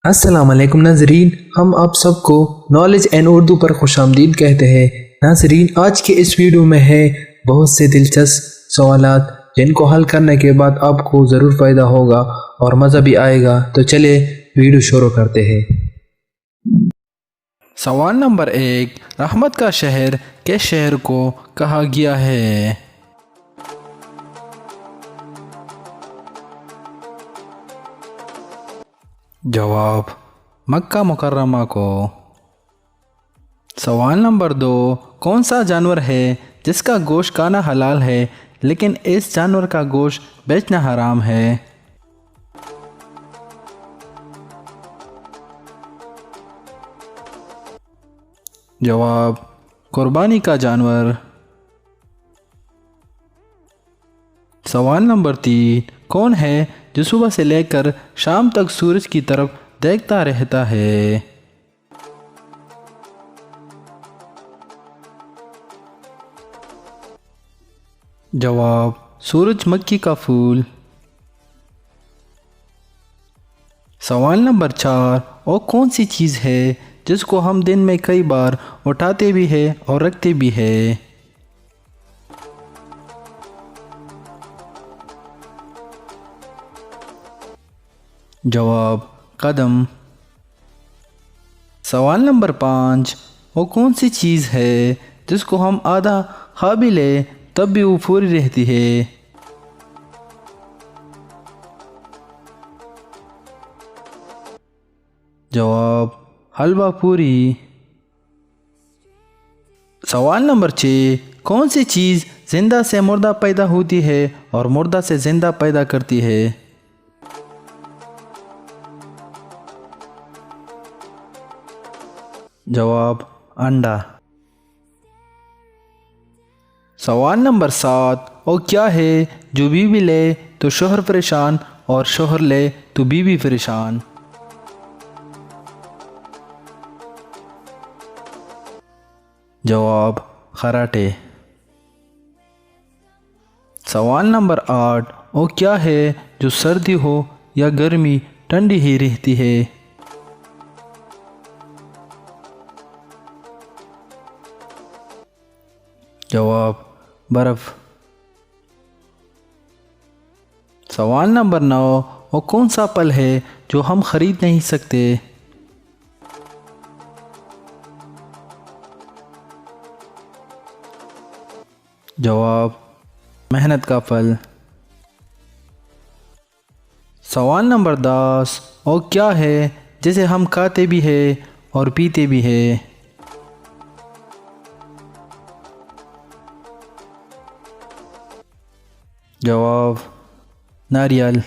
السلام علیکم ناظرین، ہم آپ سب کو نالج اینڈ اردو پر خوش آمدید کہتے ہیں۔ ناظرین، آج کے اس ویڈیو میں ہے بہت سے دلچسپ سوالات جن کو حل کرنے کے بعد آپ کو ضرور فائدہ ہوگا اور مزہ بھی آئے گا۔ تو چلے ویڈیو شروع کرتے ہیں۔ سوال نمبر 1، رحمت کا شہر کس شہر کو کہا گیا ہے؟ جواب مکہ مکرمہ کو۔ سوال نمبر 2، کون سا جانور ہے جس کا گوشت کھانا حلال ہے لیکن اس جانور کا گوشت بیچنا حرام ہے؟ جواب قربانی کا جانور۔ سوال نمبر 3، کون ہے جو صبح سے لے کر شام تک سورج کی طرف دیکھتا رہتا ہے؟ جواب سورج مکھی کا پھول۔ سوال نمبر 4، وہ کون سی چیز ہے جس کو ہم دن میں کئی بار اٹھاتے بھی ہیں اور رکھتے بھی ہیں؟ جواب قدم۔ سوال نمبر 5، وہ کون سی چیز ہے جس کو ہم آدھا کھا بھی لیں تب بھی وہ پوری رہتی ہے؟ جواب حلوہ پوری۔ سوال نمبر 6، کون سی چیز زندہ سے مردہ پیدا ہوتی ہے اور مردہ سے زندہ پیدا کرتی ہے؟ جواب انڈا۔ سوال نمبر 7، وہ کیا ہے جو بیوی لے تو شوہر پریشان اور شوہر لے تو بیوی پریشان؟ جواب خراٹے۔ سوال نمبر 8، وہ کیا ہے جو سردی ہو یا گرمی ٹھنڈی ہی رہتی ہے؟ جواب برف۔ سوال نمبر 9، وہ کون سا پھل ہے جو ہم خرید نہیں سکتے؟ جواب محنت کا پھل۔ سوال نمبر 10، وہ کیا ہے جسے ہم کھاتے بھی ہیں اور پیتے بھی ہیں؟ جواب ناریل۔